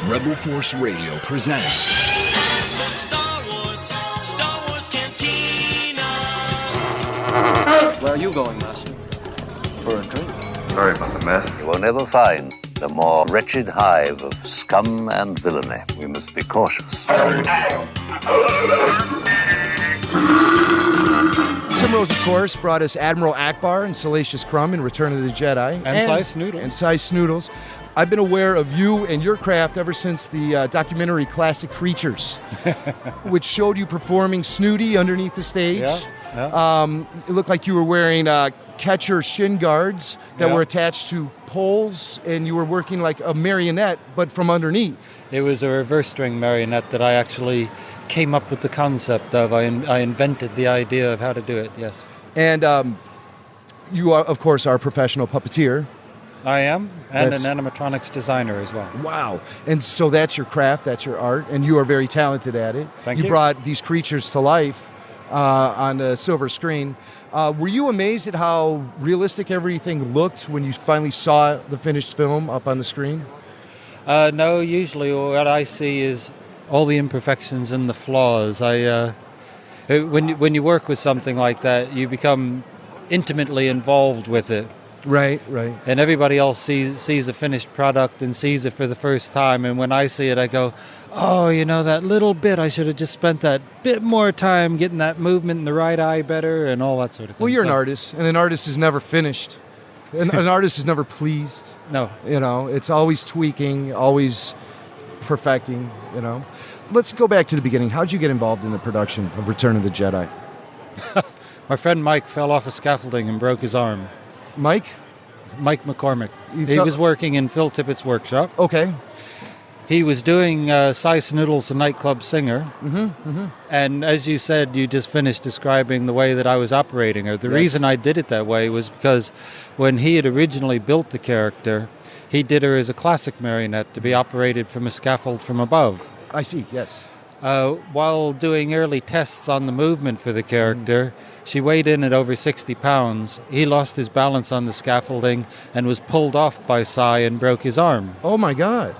Rebel Force Radio presents Star Wars Cantina. Where are you going, Master? For a drink. Sorry about the mess. You will never find a more wretched hive of scum and villainy. We must be cautious. Tim Rose, of course, brought us Admiral Ackbar and Salacious Crumb in Return of the Jedi. And Sy Snootles. And Sy Snootles. I've been aware of you and your craft ever since the documentary Classic Creatures, which showed you performing Snooty underneath the stage. Yeah. It looked like you were wearing catcher shin guards that were attached to poles, and you were working like a marionette, but from underneath. It was a reverse string marionette that I actually came up with the concept of. I invented the idea of how to do it, yes. And you, are, of course, are a professional puppeteer. I am, and an animatronics designer as well. Wow. And so that's your craft, that's your art, and you are very talented at it. Thank you. You brought these creatures to life on the silver screen. Were you amazed at how realistic everything looked when you finally saw the finished film up on the screen? No, usually what I see is all the imperfections and the flaws. When you work with something like that, you become intimately involved with it. Right, right. And everybody else sees a finished product and sees it for the first time. And when I see it, I go, oh, you know, that little bit, I should have just spent that bit more time getting that movement in the right eye better and all that sort of thing. Well, you're an artist, and an artist is never finished. An artist is never pleased. No. You know, it's always tweaking, always perfecting, you know. Let's go back to the beginning. How'd you get involved in the production of Return of the Jedi? My friend Mike fell off a scaffolding and broke his arm. Mike McCormick. He was working in Phil Tippett's workshop. Okay. He was doing Sy Snootles, a nightclub singer. And as you said, you just finished describing the way that I was operating her. The reason I did it that way was because when he had originally built the character, he did her as a classic marionette to be operated from a scaffold from above. I see, yes. While doing early tests on the movement for the character, she weighed in at over 60 pounds. He lost his balance on the scaffolding and was pulled off by Sy and broke his arm. Oh, my God.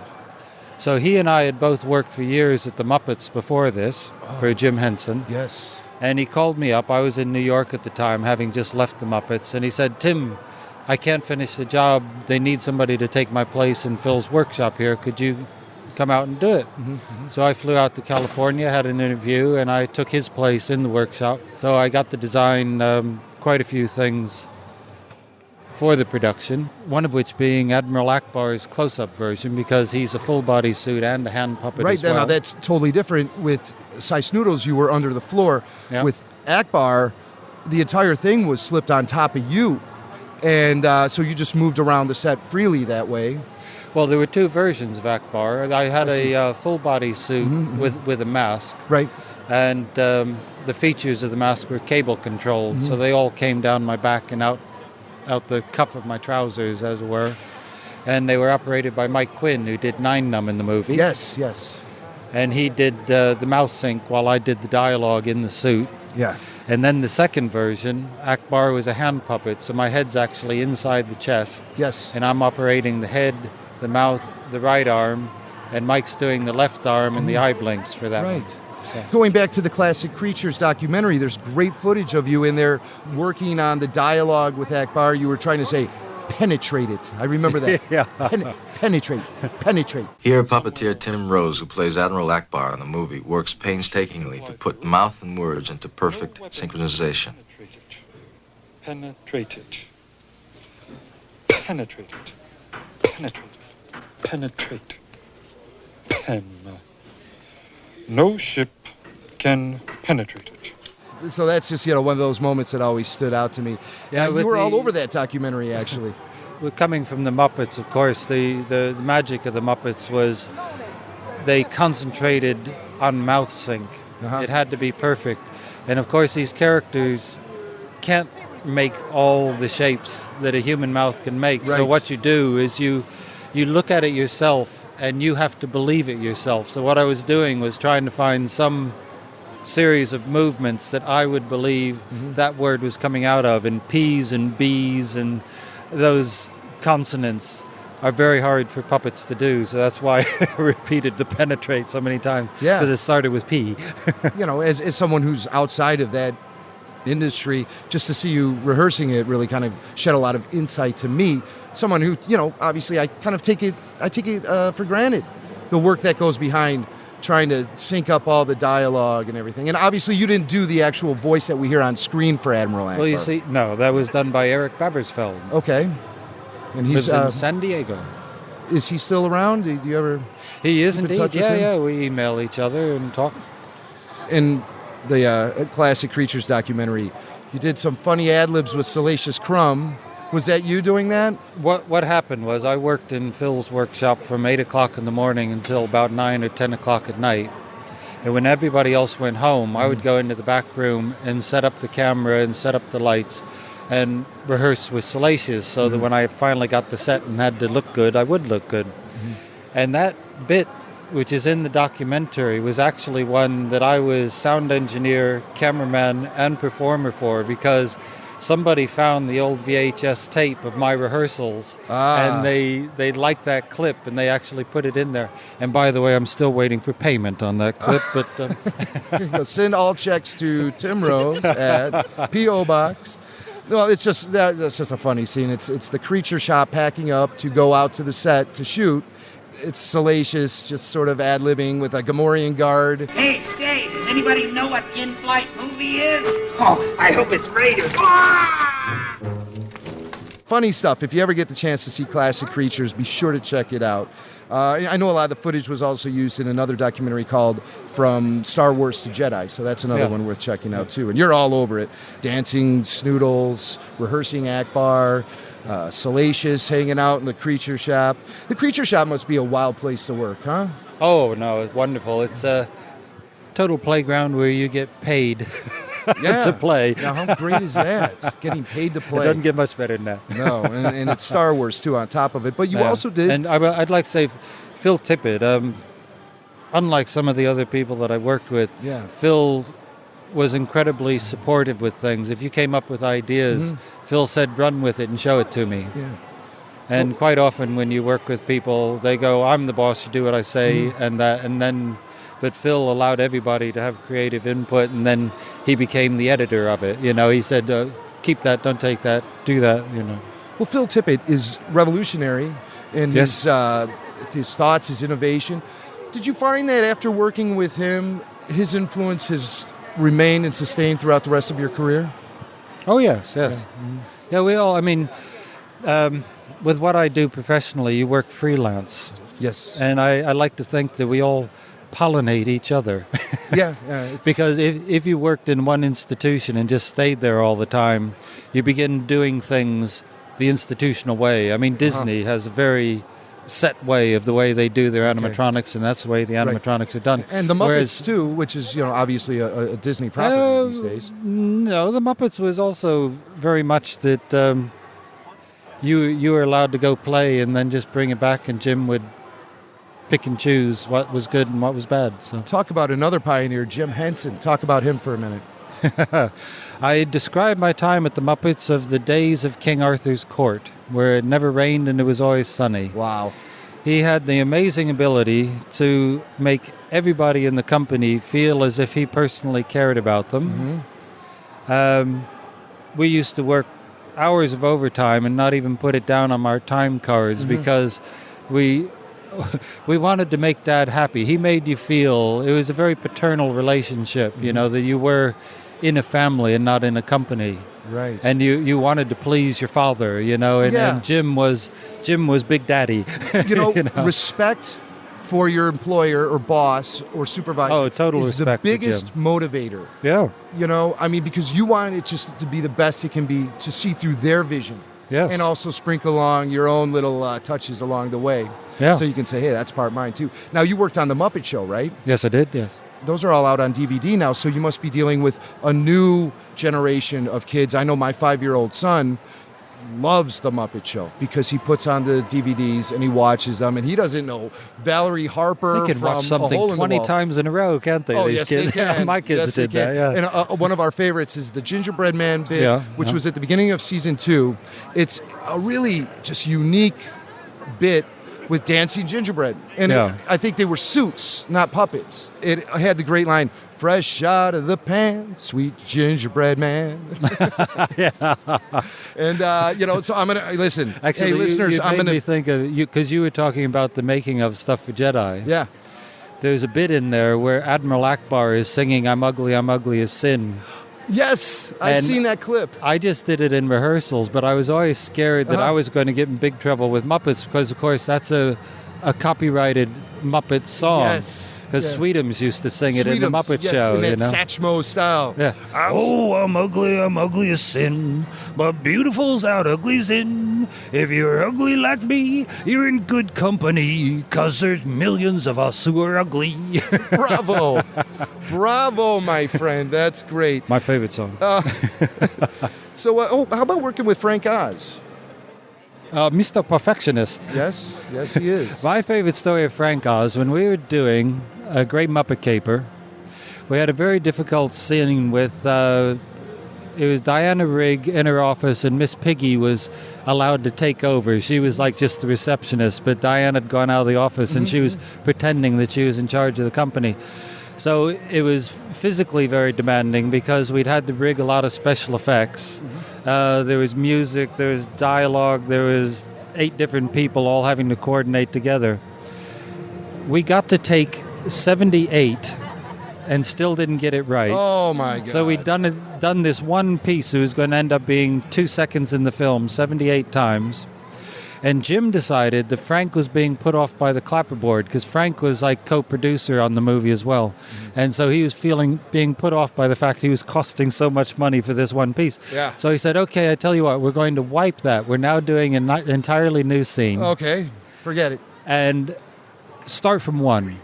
So he and I had both worked for years at the Muppets before this, for Jim Henson. Yes. And he called me up. I was in New York at the time, having just left the Muppets. And he said, Tim, I can't finish the job. They need somebody to take my place in Phil's workshop here. Could you come out and do it? So I flew out to California, had an interview, and I took his place in the workshop. So I got to design quite a few things for the production, one of which being Admiral Ackbar's close-up version, because he's a full-body suit and a hand puppet as well. Right, now that's totally different. With Sy Snootles, you were under the floor. Yeah. With Ackbar, the entire thing was slipped on top of you. And so you just moved around the set freely that way. Well, there were two versions of Ackbar. I had a full-body suit with a mask. Right. And the features of the mask were cable-controlled, so they all came down my back and out the cuff of my trousers, as it were. And they were operated by Mike Quinn, who did Nine Numb in the movie. Yes, yes. And he did the mouse sync while I did the dialogue in the suit. Yeah. And then the second version, Ackbar was a hand puppet, so my head's actually inside the chest. Yes. And I'm operating the head, the mouth, the right arm, and Mike's doing the left arm and the eye blinks for that one. Right. So. Going back to the Classic Creatures documentary, there's great footage of you in there working on the dialogue with Ackbar. You were trying to say, penetrate it. I remember that. Yeah. Penetrate. Here, puppeteer Tim Rose, who plays Admiral Ackbar in the movie, works painstakingly to put mouth and words into perfect synchronization. Penetrate it. Penetrate it. Penetrate it. Penetrate. Pen. No ship can penetrate it. So that's just, one of those moments that always stood out to me. Yeah, you were all over that documentary, actually. Coming from the Muppets, of course, the magic of the Muppets was they concentrated on mouth sync. It had to be perfect. And, of course, these characters can't make all the shapes that a human mouth can make. Right. So what you do is you look at it yourself, and you have to believe it yourself. So what I was doing was trying to find some series of movements that I would believe that word was coming out of, and P's and B's and those consonants are very hard for puppets to do. So that's why I repeated the penetrate so many times. Yeah. Because it started with P. As someone who's outside of that industry, just to see you rehearsing it really kind of shed a lot of insight to me. Someone who, obviously I kind of take it for granted, the work that goes behind trying to sync up all the dialogue and everything. And obviously you didn't do the actual voice that we hear on screen for Admiral Ackbar. Well, you see, no, that was done by Eric Babersfeld. Okay. And he's lives in San Diego. Is he still around? Do you ever He is keep in indeed. touch with him? Yeah, we email each other and talk. In the Classic Creatures documentary, you did some funny ad-libs with Salacious Crumb. Was that you doing that? What happened was I worked in Phil's workshop from 8 o'clock in the morning until about 9 or 10 o'clock at night. And when everybody else went home, I would go into the back room and set up the camera and set up the lights and rehearse with Salacious so that when I finally got the set and had to look good, I would look good. And that bit, which is in the documentary, was actually one that I was sound engineer, cameraman, and performer for, because somebody found the old VHS tape of my rehearsals, and they liked that clip, and they actually put it in there. And by the way, I'm still waiting for payment on that clip. But send all checks to Tim Rose at P.O. Box. No, it's just that's just a funny scene. It's the creature shop packing up to go out to the set to shoot. It's Salacious just sort of ad-libbing with a Gamorrean guard. Hey, say, does anybody know what the in-flight movie is? Oh, I hope it's Raiders. Ah! Funny stuff. If you ever get the chance to see Classic Creatures, be sure to check it out. I know a lot of the footage was also used in another documentary called From Star Wars to Jedi, so that's another one worth checking out too. And you're all over it. Dancing Snootles, rehearsing Ackbar, Salacious hanging out in the creature shop. The creature shop must be a wild place to work, huh? oh no, it's wonderful. It's a total playground where you get paid to play. Now, how great is that? Getting paid to play. It doesn't get much better than that. No, and it's Star Wars too on top of it. But you also did. And I'd like to say, Phil Tippett. Unlike some of the other people that I worked with, Phil was incredibly supportive with things. If you came up with ideas, Phil said, "Run with it and show it to me." Yeah. And quite often when you work with people, they go, "I'm the boss, you do what I say," but Phil allowed everybody to have creative input, and then he became the editor of it. He said, "Keep that, don't take that, do that." Well, Phil Tippett is revolutionary in his thoughts, his innovation. Did you find that after working with him, his influence has remained and sustained throughout the rest of your career? Oh, yes. Yeah, we all, with what I do professionally, you work freelance. Yes. And I like to think that we all pollinate each other. Because if you worked in one institution and just stayed there all the time, you begin doing things the institutional way. Disney has a very set way of the way they do their animatronics, and that's the way the animatronics are done. And the Muppets too, which is obviously a Disney property these days. No, the Muppets was also very much that you were allowed to go play and then just bring it back, and Jim would pick and choose what was good and what was bad. So talk about another pioneer, Jim Henson. Talk about him for a minute. I describe my time at the Muppets of the days of King Arthur's court, where it never rained and it was always sunny. Wow. He had the amazing ability to make everybody in the company feel as if he personally cared about them. We used to work hours of overtime and not even put it down on our time cards because we wanted to make Dad happy. He made you feel, it was a very paternal relationship, that you were in a family and not in a company. Right. And you wanted to please your father, and Jim was Big Daddy. Respect for your employer or boss or supervisor total is respect the biggest motivator. Yeah. Because you want it just to be the best it can be, to see through their vision. Yes. And also sprinkle along your own little touches along the way. Yeah. So you can say, hey, that's part of mine too. Now, you worked on The Muppet Show, right? Yes, I did, yes. Those are all out on DVD now, so you must be dealing with a new generation of kids. I know my 5-year-old son loves The Muppet Show because he puts on the DVDs and he watches them, and he doesn't know Valerie Harper. They can from watch something 20 times in a row, can't they? Oh, these yes, kids? they can. My kids did that, yeah. And one of our favorites is the Gingerbread Man bit, which was at the beginning of season 2. It's a really just unique bit with dancing gingerbread. And I think they were suits, not puppets. It had the great line, "Fresh out of the pan, sweet gingerbread man." And, so I'm going to, listen. Actually, hey, listeners, you made me think of you, because you were talking about the making of stuff for Jedi. Yeah. There's a bit in there where Admiral Ackbar is singing I'm ugly as sin. Yes, I've seen that clip. I just did it in rehearsals, but I was always scared that I was going to get in big trouble with Muppets because, of course, that's a copyrighted Muppet song. Yes. Because Sweetums used to sing it in the Muppet Show, in that Satchmo style. Yeah. Oh, I'm ugly as sin, but beautiful's out ugly's in. If you're ugly like me, you're in good company, 'cause there's millions of us who are ugly. Bravo. Bravo, my friend. That's great. My favorite song. So, how about working with Frank Oz? Mr. Perfectionist. Yes, he is. My favorite story of Frank Oz, when we were doing a Great Muppet Caper, we had a very difficult scene with, it was Diana Rigg in her office and Miss Piggy was allowed to take over. She was like just the receptionist, but Diane had gone out of the office and she was pretending that she was in charge of the company. So it was physically very demanding because we'd had to rig a lot of special effects. There was music, there was dialogue, there was 8 different people all having to coordinate together. We got to take 78 and still didn't get it right. Oh my God. So we'd done this one piece. It was going to end up being 2 seconds in the film, 78 times. And Jim decided that Frank was being put off by the clapperboard because Frank was like co-producer on the movie as well. And so he was being put off by the fact he was costing so much money for this one piece. Yeah. So he said, okay, I tell you what, we're going to wipe that. We're now doing an entirely new scene. Okay, forget it. And start from 1.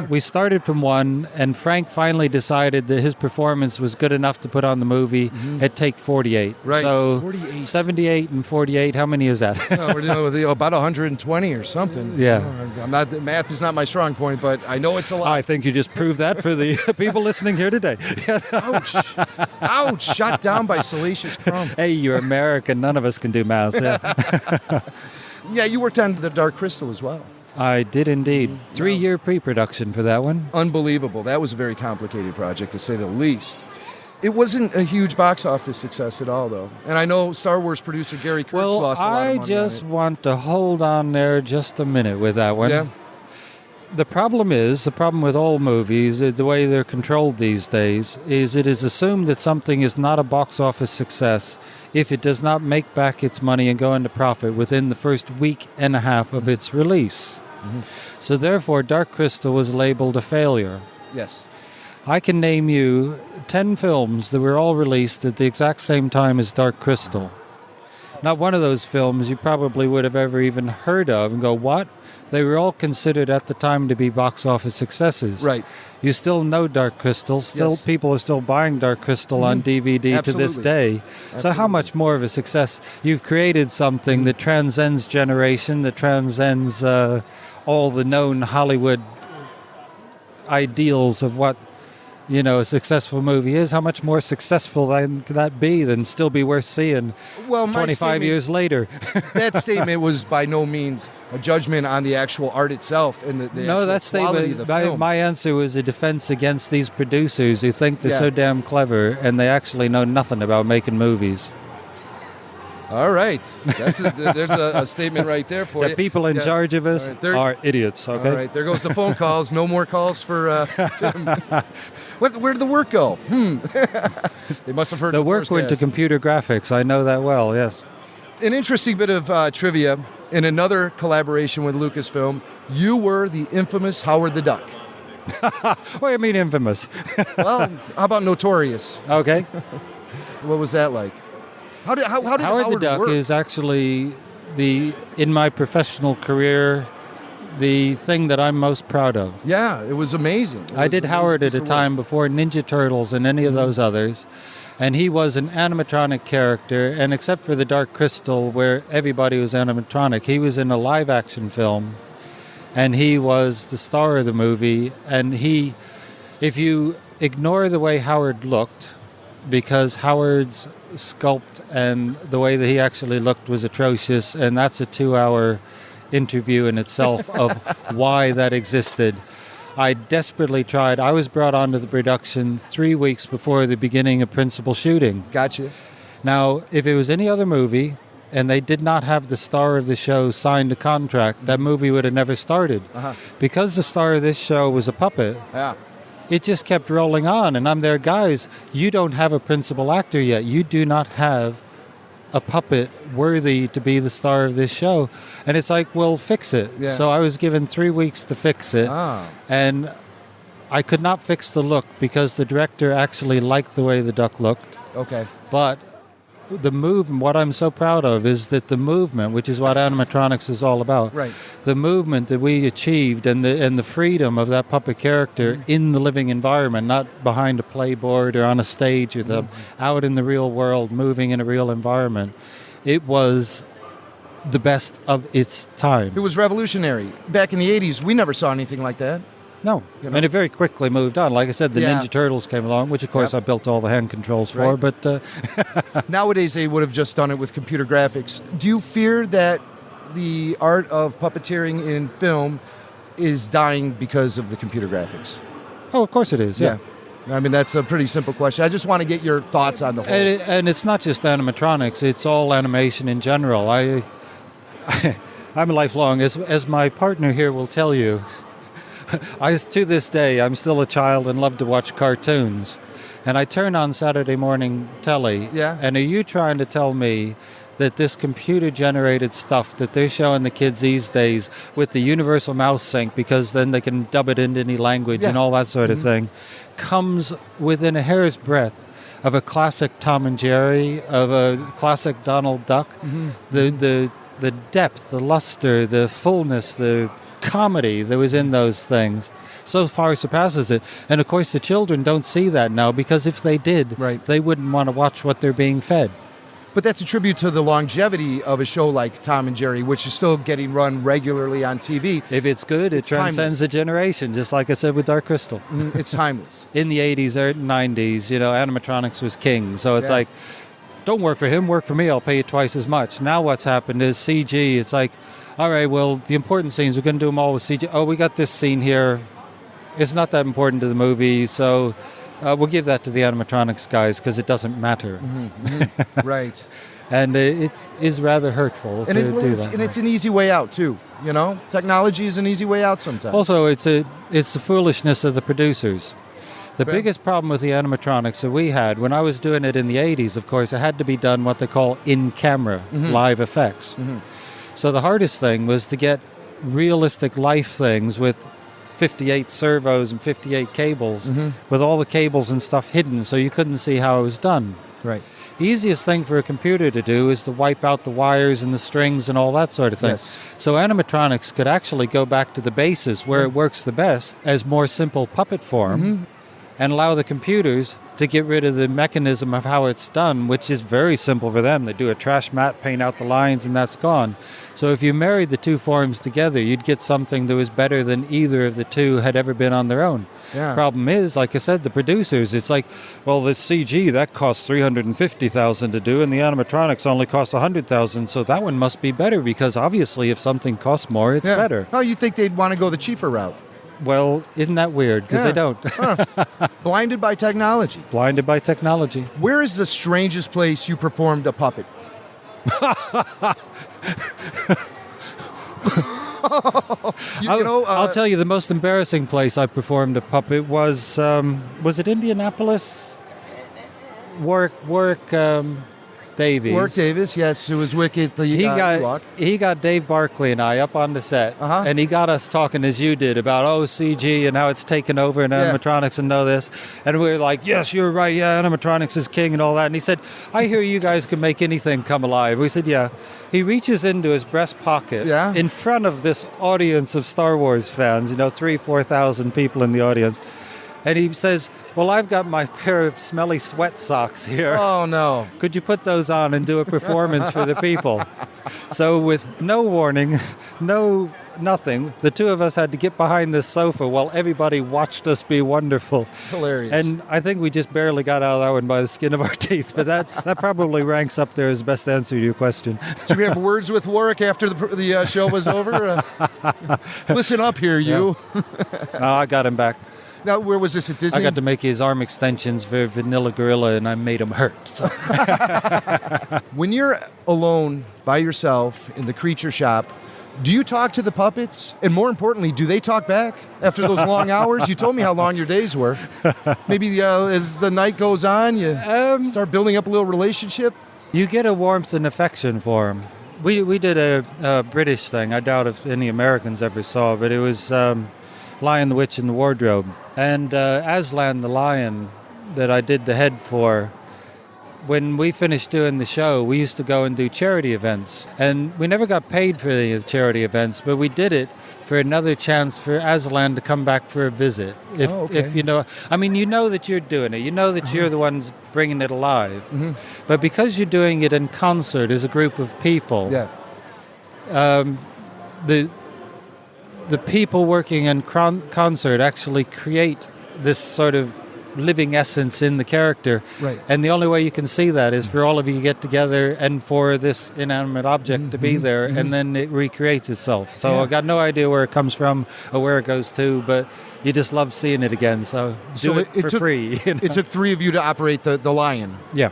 We started from 1, and Frank finally decided that his performance was good enough to put on the movie at take 48. Right, So 48. 78 and 48, how many is that? We're dealing with about 120 or something. Yeah. Math is not my strong point, but I know it's a lot. I think you just proved that for the people listening here today. Ouch. Ouch. Shot down by Salacious Crumb. Hey, you're American. None of us can do math. Yeah. Yeah, you worked on The Dark Crystal as well. I did indeed. 3-year pre-production for that one. Unbelievable. That was a very complicated project, to say the least. It wasn't a huge box office success at all, though. And I know Star Wars producer Gary Kurtz lost a lot of money. I just want to hold on there just a minute with that one. Yeah. The problem with all movies, the way they're controlled these days, is it is assumed that something is not a box office success if it does not make back its money and go into profit within the first week and a half of its release. So therefore, Dark Crystal was labeled a failure. Yes. I can name you 10 films that were all released at the exact same time as Dark Crystal. Not one of those films you probably would have ever even heard of and go, what? They were all considered at the time to be box office successes. Right. You still know Dark Crystal. Still, Yes. People are still buying Dark Crystal on DVD to this Absolutely. day. So how much more of a success? You've created something that transcends generation, that transcends all the known Hollywood ideals of what, a successful movie is. How much more successful can that be than still be worth seeing 25 years later? That statement was by no means a judgment on the actual art itself and the No, actual that quality of the statement, film. my answer was a defense against these producers who think they're so damn clever and they actually know nothing about making movies. All right. There's a statement right there for you. The people in charge of us are idiots, okay? All right, there goes the phone calls. No more calls for Tim. Where did the work go? They must have heard the work went to computer graphics. I know that well, yes. An interesting bit of trivia. In another collaboration with Lucasfilm, you were the infamous Howard the Duck. What do you mean infamous? Well, how about notorious? Okay. What was that like? How did Howard the Duck work? is actually in my professional career, the thing that I'm most proud of. Yeah, it was amazing. I did Howard at a time before Ninja Turtles and any of those others. And he was an animatronic character, and except for the Dark Crystal, where everybody was animatronic, he was in a live-action film, and he was the star of the movie. And if you ignore the way Howard looked, because Howard's sculpt and the way that he actually looked was atrocious, and that's a 2-hour interview in itself of why that existed. I desperately tried. I was brought onto the production 3 weeks before the beginning of principal shooting. Gotcha. Now, if it was any other movie and they did not have the star of the show signed a contract, that movie would have never started. Because the star of this show was a puppet, it just kept rolling on. And I'm there, guys, you don't have a principal actor yet. You do not have a puppet worthy to be the star of this show. And it's like, well, fix it. Yeah. So I was given 3 weeks to fix it. And I could not fix the look because the director actually liked the way the duck looked. Okay. But the movement, what I'm so proud of is that the movement, which is what animatronics is all about, Right. the movement that we achieved and the freedom of that puppet character in the living environment, not behind a playboard or on a stage or them out in the real world, moving in a real environment, it was the best of its time. It was revolutionary. Back in the 80s, we never saw anything like that. No, You know? and it very quickly moved on. Like I said, the Yeah. Ninja Turtles came along, which of course I built all the hand controls for, Right. but Nowadays, they would have just done it with computer graphics. Do you fear that the art of puppeteering in film is dying because of the computer graphics? oh, of course it is, yeah. I mean, that's a pretty simple question. I just want to get your thoughts on the whole. And it's not just animatronics; it's all animation in general. I'm lifelong, as my partner here will tell you. To this day, I'm still a child and love to watch cartoons. And I turn on Saturday morning telly. Yeah. And are you trying to tell me that this computer-generated stuff that they're showing the kids these days with the universal mouse sync, because then they can dub it into any language and all that sort of thing, comes within a hair's breadth of a classic Tom and Jerry, of a classic Donald Duck? The depth, the luster, the fullness, the comedy that was in those things so far surpasses it. And of course the children don't see that now, because if they did, they wouldn't want to watch what they're being fed. But that's a tribute to the longevity of a show like Tom and Jerry, which is still getting run regularly on TV. If it's good, it transcends a generation, just like I said with Dark Crystal. It's timeless. In the 80s or 90s, animatronics was king. So it's like, don't work for him, work for me, I'll pay you twice as much. Now what's happened is CG, it's like, all right, well, the important scenes, we're going to do them all with CG. Oh, we got this scene here. It's not that important to the movie, so we'll give that to the animatronics guys because it doesn't matter. Right. And it is rather hurtful to do that. And it's an easy way out, too. Technology is an easy way out sometimes. Also, it's the foolishness of the producers. The biggest problem with the animatronics that we had, when I was doing it in the 80s, of course, it had to be done what they call in-camera, live effects. So the hardest thing was to get realistic life things with 58 servos and 58 cables, with all the cables and stuff hidden so you couldn't see how it was done. Right. The easiest thing for a computer to do is to wipe out the wires and the strings and all that sort of thing. Yes. So animatronics could actually go back to the basis where it works the best as more simple puppet form and allow the computers to get rid of the mechanism of how it's done, which is very simple for them. They do a trash mat, paint out the lines, and that's gone. So if you married the two forms together, you'd get something that was better than either of the two had ever been on their own. Yeah. Problem is, like I said, the producers, it's like, well, this CG, that costs $350,000 to do, and the animatronics only cost $100,000, so that one must be better, because obviously if something costs more, it's better. Oh, you'd think they'd want to go the cheaper route. Well, isn't that weird? Because they don't. Blinded by technology. Blinded by technology. Where is the strangest place you performed a puppet? I'll tell you, the most embarrassing place I performed a puppet was it Indianapolis? Warwick Davies. Warwick Davis, yes, it was Wicked. He got Dave Barkley and I up on the set, and he got us talking as you did about CG and how it's taken over and animatronics and know this, and we were like, yes, you're right, yeah, animatronics is king and all that, and he said, I hear you guys can make anything come alive. We said, yeah. He reaches into his breast pocket in front of this audience of Star Wars fans, 3,000-4,000 people in the audience. And he says, well, I've got my pair of smelly sweat socks here. Oh, no. Could you put those on and do a performance for the people? So with no warning, no nothing. The two of us had to get behind this sofa while everybody watched us be wonderful. Hilarious. And I think we just barely got out of that one by the skin of our teeth. But that probably ranks up there as the best answer to your question. Did we have words with Warwick after the show was over? Listen up here, you. No, I got him back. Now, where was this, at Disney? I got to make his arm extensions for Vanilla Gorilla, and I made him hurt. So. When you're alone by yourself in the creature shop, do you talk to the puppets? And more importantly, do they talk back after those long hours? You told me how long your days were. Maybe as the night goes on, you start building up a little relationship? You get a warmth and affection for him. We did a British thing. I doubt if any Americans ever saw, but it was Lion, the Witch, and the Wardrobe. And Aslan the Lion that I did the head for, when we finished doing the show, we used to go and do charity events. And we never got paid for the charity events, but we did it for another chance for Aslan to come back for a visit. If you know, I mean, you know that you're doing it. You know that you're the ones bringing it alive. Mm-hmm. But because you're doing it in concert as a group of people, the people working in concert actually create this sort of living essence in the character. Right. And the only way you can see that is for all of you to get together and for this inanimate object to be there, and then it recreates itself. So I've got no idea where it comes from or where it goes to, but you just love seeing it again. So do it for free. You know? It took three of you to operate the lion. Yeah.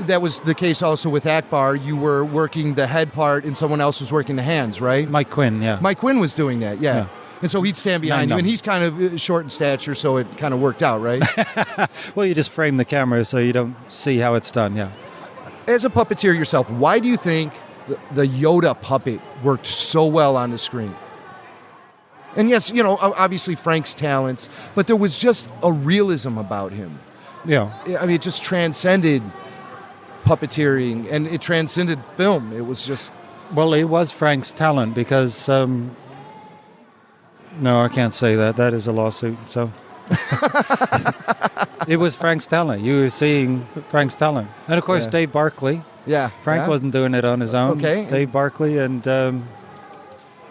That was the case also with Ackbar. You were working the head part and someone else was working the hands, right? Mike Quinn, yeah. Mike Quinn was doing that, yeah. And so he'd stand behind you, and he's kind of short in stature, so it kind of worked out, right? Well, you just frame the camera so you don't see how it's done, yeah. As a puppeteer yourself, why do you think the Yoda puppet worked so well on the screen? And yes, you know, obviously Frank's talents, but there was just a realism about him. Yeah. I mean, it just transcended puppeteering, and it transcended film. It was just... Well, it was Frank's talent because... No, I can't say that. That is a lawsuit, so... It was Frank's talent. You were seeing Frank's talent. And, of course, Dave Barkley. Yeah. Frank wasn't doing it on his own. Okay. Dave Barkley and...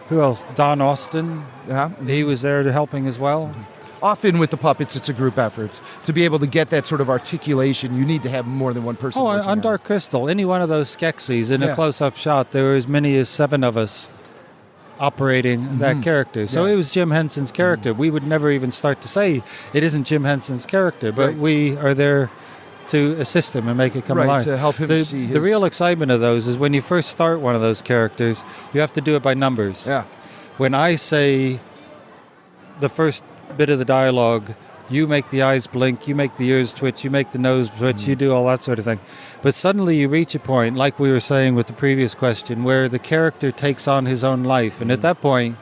who else? Don Austin. Yeah. He was there helping as well. Often with the puppets, it's a group effort. To be able to get that sort of articulation, you need to have more than one person. Oh, working on Dark Crystal, any one of those Skeksis, in a close-up shot, there were as many as 7 of us operating that character. So it was Jim Henson's character. We would never even start to say it isn't Jim Henson's character, but we are there to assist him and make it come alive. To help him see his... The real excitement of those is when you first start one of those characters, you have to do it by numbers. Yeah. When I say the first bit of the dialogue, you make the eyes blink, you make the ears twitch, you make the nose twitch, you do all that sort of thing. But suddenly you reach a point, like we were saying with the previous question, where the character takes on his own life. And at that point,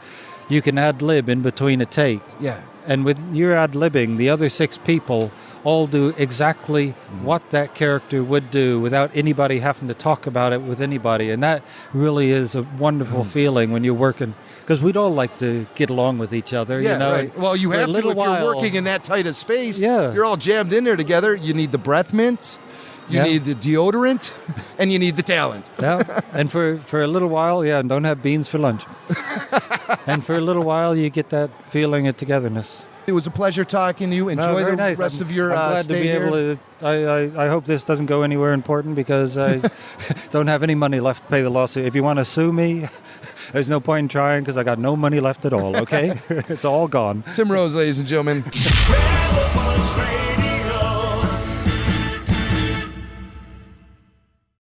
you can ad-lib in between a take. Yeah. And with your ad-libbing, the other 6 people all do exactly what that character would do without anybody having to talk about it with anybody. And that really is a wonderful feeling when you're working. Because we'd all like to get along with each other, you know. Right. Well, you have to if you're working in that tight a space. Yeah. You're all jammed in there together. You need the breath mint, you need the deodorant, and you need the talent. Yeah. And for a little while, and don't have beans for lunch. And for a little while, you get that feeling of togetherness. It was a pleasure talking to you. Enjoy the rest of your I'm glad stay to be here. able to. I hope this doesn't go anywhere important because I don't have any money left to pay the lawsuit. If you want to sue me, there's no point in trying because I got no money left at all, okay? It's all gone. Tim Rose, ladies and gentlemen.